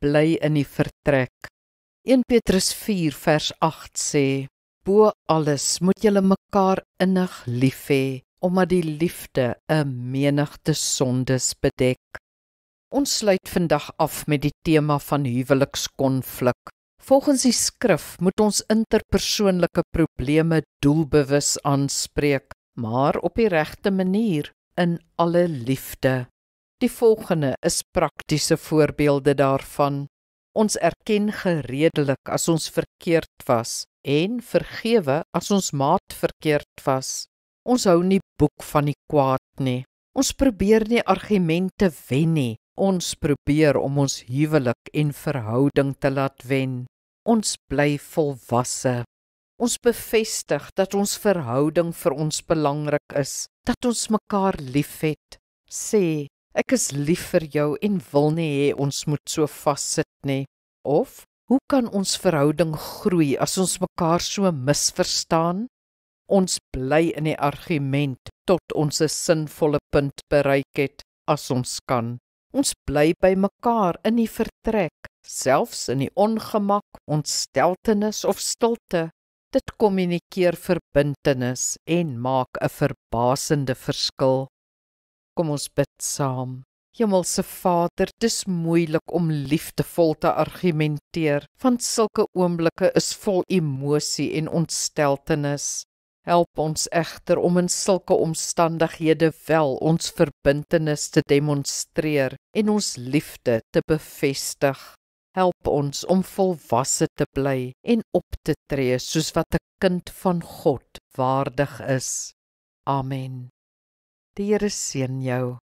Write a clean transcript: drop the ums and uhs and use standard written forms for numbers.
bly in die vertrek. 1 Petrus 4 vers 8 sê, bo alles moet julle mekaar innig lief hê, omdat die liefde 'n menigte sondes bedek. Ons sluit vandag af met die tema van huwelikskonflik. Volgens die skrif moet ons interpersoonlike probleme doelbewus aanspreek, maar op die regte manier, in alle liefde. Die volgende is praktiese voorbeelde daarvan. Ons erken gereedelik as ons verkeerd was en vergewe as ons maat verkeerd was. Ons hou nie boek van die kwaad nie. Ons probeer nie argumente wen nie. Ons probeer om ons huwelik en verhouding te laat wen. Ons bly volwasse. Ons bevestig dat ons verhouding vir ons belangrik is, dat ons mekaar liefhet. Sê, ek is lief vir jou en wil nie hê ons moet so vassit nie. Of, hoe kan ons verhouding groei as ons mekaar so misverstaan? Ons bly in die argument tot ons 'n sinvolle punt bereik het, as ons kan. Ons bly by mekaar in die vertrek, selfs in die ongemak, ontsteltenis of stilte. Dit kommunikeer verbintenis en maak 'n verbasende verskil. Kom ons bid saam. Hemelse Vader, dis moeilik om liefdevol te argumenteer, want sulke oomblikke is vol emosie en ontsteltenis. Help ons egter om in sulke omstandighede wel ons verbintenis te demonstreer en ons liefde te bevestig. Help ons om volwasse te bly en op te tree soos wat 'n kind van God waardig is. Amen. Die Here seën jou.